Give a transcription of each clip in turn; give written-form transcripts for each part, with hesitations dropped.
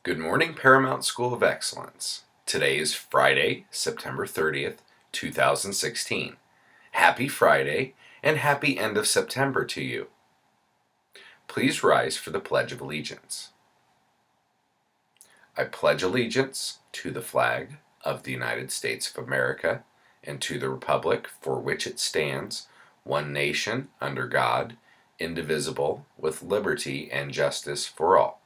Good morning, Paramount School of Excellence. Today is Friday, September 30th, 2016. Happy Friday and happy end of September to you. Please rise for the Pledge of Allegiance. I pledge allegiance to the flag of the United States of America and to the republic for which it stands, one nation, under God, indivisible, with liberty and justice for all.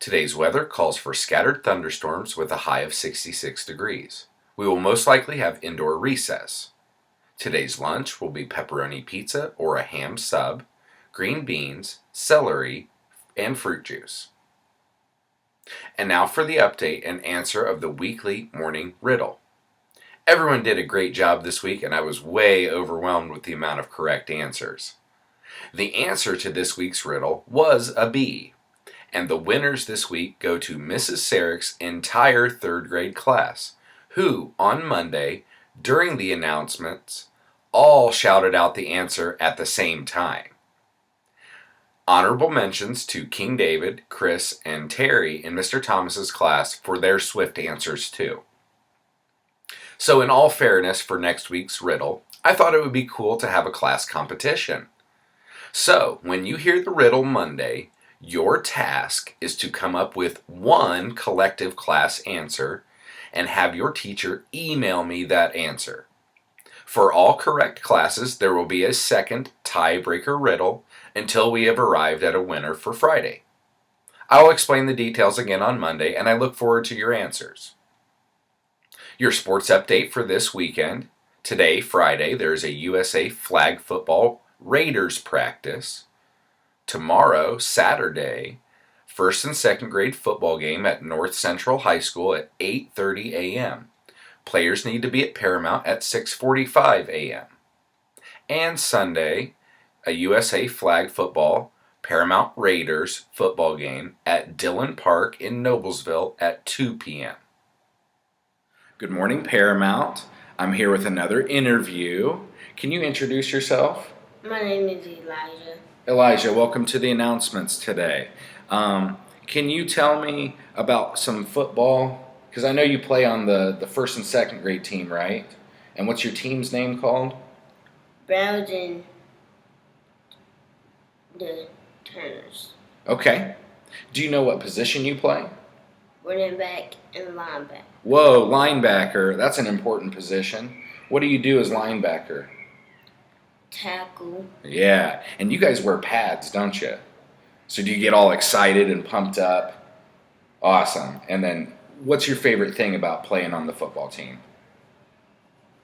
Today's weather calls for scattered thunderstorms with a high of 66 degrees. We will most likely have indoor recess. Today's lunch will be pepperoni pizza or a ham sub, green beans, celery, and fruit juice. And now for the update and answer of the weekly morning riddle. Everyone did a great job this week, and I was way overwhelmed with the amount of correct answers. The answer to this week's riddle was a bee. And the winners this week go to Mrs. Sarik's entire third grade class, who, on Monday, during the announcements, all shouted out the answer at the same time. Honorable mentions to King David, Chris, and Terry in Mr. Thomas's class for their swift answers too. So in all fairness for next week's riddle, I thought it would be cool to have a class competition. So when you hear the riddle Monday, your task is to come up with one collective class answer and have your teacher email me that answer. For all correct classes, there will be a second tiebreaker riddle until we have arrived at a winner for Friday. I'll explain the details again on Monday, and I look forward to your answers. Your sports update for this weekend. Today, Friday, there's a USA flag football Raiders practice. Tomorrow, Saturday, first and second grade football game at North Central High School at 8:30 a.m. Players need to be at Paramount at 6:45 a.m. And Sunday, a USA flag football Paramount Raiders football game at Dillon Park in Noblesville at 2 p.m. Good morning, Paramount. I'm here with another interview. Can you introduce yourself? My name is Elijah. Elijah, welcome to the announcements today. Can you tell me about some football? Because I know you play on the first and second grade team, right? And what's your team's name called? Browns and the Turners. Okay. Do you know what position you play? Running back and linebacker. Whoa, linebacker. That's an important position. What do you do as linebacker? Tackle. Yeah, and you guys wear pads, don't you? So do you get all excited and pumped up? Awesome. And then what's your favorite thing about playing on the football team?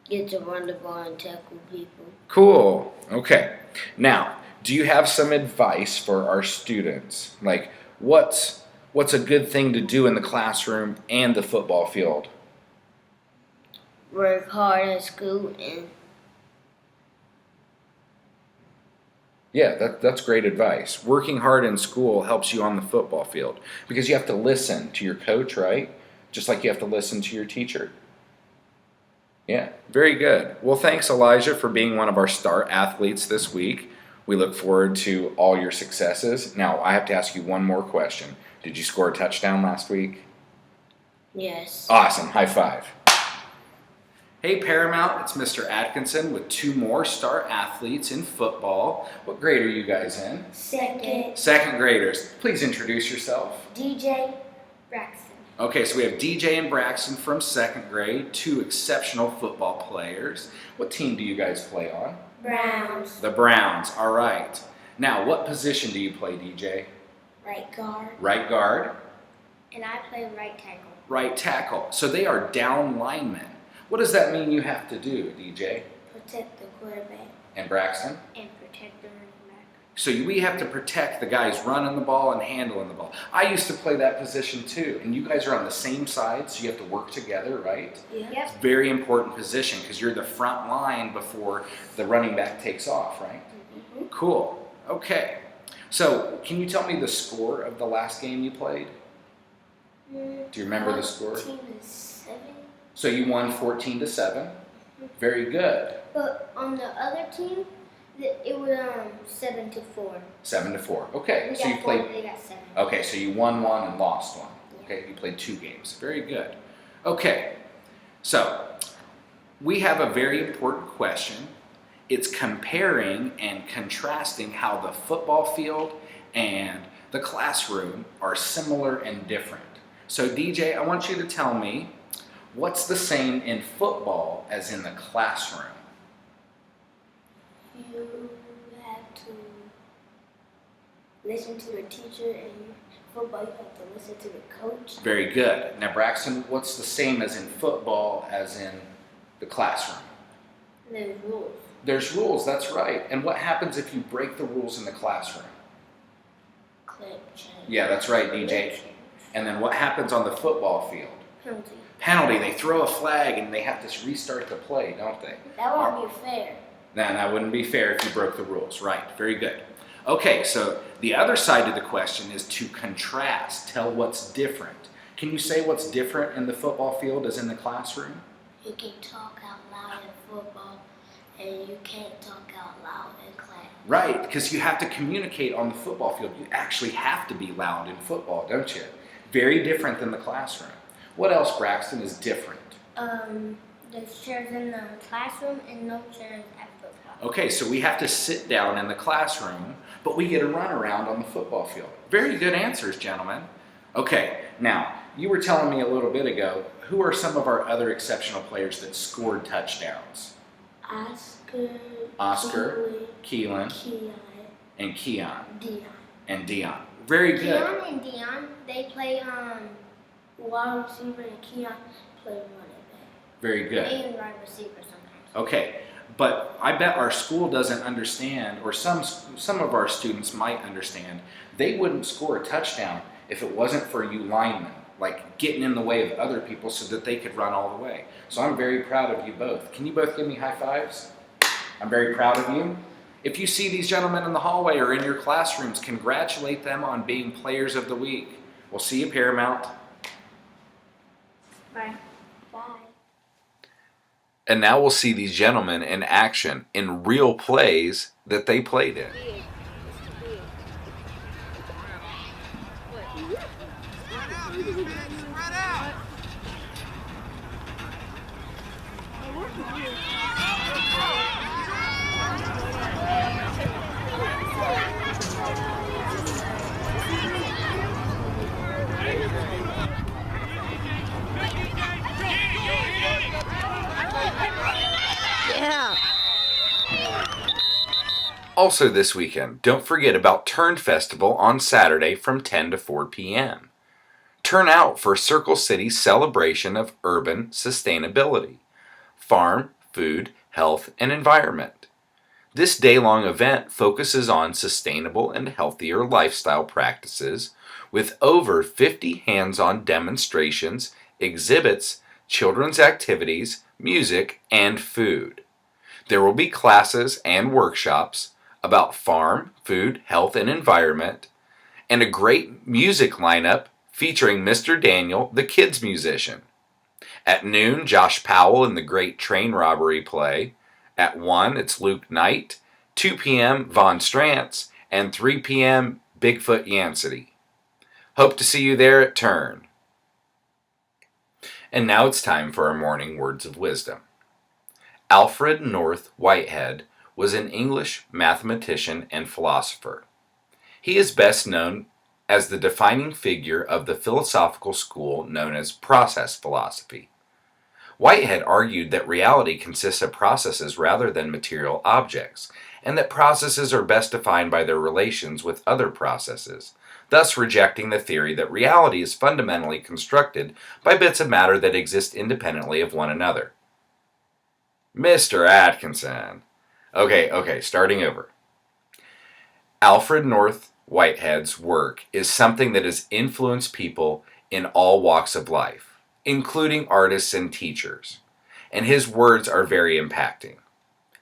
Get to run the ball and tackle people. Cool. Okay. Now, do you have some advice for our students? Like, what's a good thing to do in the classroom and the football field? Work hard at school and Yeah, that's great advice. Working hard in school helps you on the football field because you have to listen to your coach, right? Just like you have to listen to your teacher. Yeah, very good. Well, thanks, Elijah, for being one of our star athletes this week. We look forward to all your successes. Now, I have to ask you one more question. Did you score a touchdown last week? yes. Awesome. High five. Hey Paramount, it's Mr. Atkinson with two more star athletes in football. What grade are you guys in? Second. Second graders. Please introduce yourself. DJ Braxton. Okay, so we have DJ and Braxton from second grade, two exceptional football players. What team do you guys play on? Browns. The Browns, all right. Now, what position do you play, DJ? Right guard. Right guard? And I play right tackle. Right tackle. So they are down linemen. What does that mean you have to do, DJ? Protect the quarterback. And Braxton? And protect the running back. So we have to protect the guys running the ball and handling the ball. I used to play that position too, and you guys are on the same side, so you have to work together, right? Yep. It's a very important position because you're the front line before the running back takes off, right? Mm-hmm. Cool. Okay. So can you tell me the score of the last game you played? Do you remember the score? 14-7. So you won 14-7. Very good. But on the other team, It was 7-4. 7-4. Okay, We so you got 4, played. they got 7. Okay, so you won one and lost one. Yeah. Okay, you played 2 games. Very good. Okay, so we have a very important question. It's comparing and contrasting how the football field and the classroom are similar and different. So DJ, I want you to tell me what's the same in football as in the classroom? You have to listen to the teacher, and football, you have to listen to the coach. Very good. Now, Braxton, what's the same as in football as in the classroom? There's rules. There's rules, that's right. And what happens if you break the rules in the classroom? Clip change. Yeah, that's right, DJ. Change. And then what happens on the football field? Penalty. Penalty. They throw a flag and they have to restart the play, don't they? That won't be fair. Now, that wouldn't be fair if you broke the rules. Right, very good. Okay, so the other side of the question is to contrast, tell what's different. Can you say what's different in the football field as in the classroom? You can talk out loud in football, and you can't talk out loud in class. Right, because you have to communicate on the football field. You actually have to be loud in football, don't you? Very different than the classroom. What else, Braxton, is different? There's chairs in the classroom and no chairs at football. Okay, so we have to sit down in the classroom, but we get a run around on the football field. Very good answers, gentlemen. Okay, now, you were telling me a little bit ago, who are some of our other exceptional players that scored touchdowns? Oscar, Keelan, Keon, and Keon. Dion. Very good. Keon and Dion, they play wide receiver, and Keon play running back. Very good. And wide receiver sometimes. Okay, but I bet our school doesn't understand, or some of our students might understand, they wouldn't score a touchdown if it wasn't for you linemen, like getting in the way of other people so that they could run all the way. So I'm very proud of you both. Can you both give me high fives? I'm very proud of you. If you see these gentlemen in the hallway or in your classrooms, congratulate them on being Players of the Week. We'll see you, Paramount. Bye. Bye. And now we'll see these gentlemen in action in real plays that they played in. Yeah. Also this weekend, don't forget about Turn Festival on Saturday from 10 to 4 p.m. Turn out for Circle City's celebration of urban sustainability, farm, food, health, and environment. This day-long event focuses on sustainable and healthier lifestyle practices with over 50 hands-on demonstrations, exhibits, children's activities, music, and food. There will be classes and workshops about farm, food, health, and environment, and a great music lineup featuring Mr. Daniel, the kids musician. At noon, Josh Powell in the Great Train Robbery play. At 1, it's Luke Knight. 2 p.m., Von Strantz. And 3 p.m., Bigfoot Yancey. Hope to see you there at Turn. And now it's time for our morning words of wisdom. Alfred North Whitehead was an English mathematician and philosopher. He is best known as the defining figure of the philosophical school known as process philosophy. Whitehead argued that reality consists of processes rather than material objects, and that processes are best defined by their relations with other processes, thus rejecting the theory that reality is fundamentally constructed by bits of matter that exist independently of one another. Mr. Atkinson. Okay, starting over. Alfred North Whitehead's work is something that has influenced people in all walks of life, including artists and teachers, and his words are very impacting.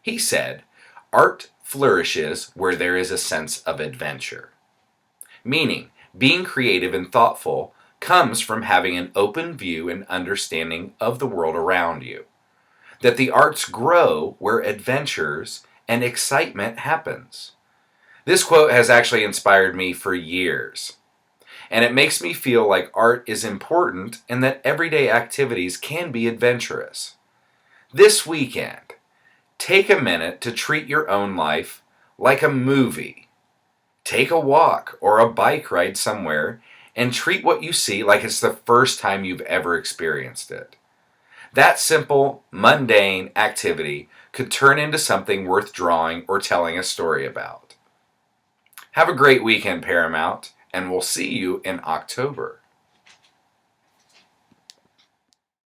He said, "Art flourishes where there is a sense of adventure," meaning being creative and thoughtful comes from having an open view and understanding of the world around you. That the arts grow where adventures and excitement happens. This quote has actually inspired me for years, and it makes me feel like art is important and that everyday activities can be adventurous. This weekend, take a minute to treat your own life like a movie. Take a walk or a bike ride somewhere and treat what you see like it's the first time you've ever experienced it. That simple, mundane activity could turn into something worth drawing or telling a story about. Have a great weekend, Paramount, and we'll see you in October.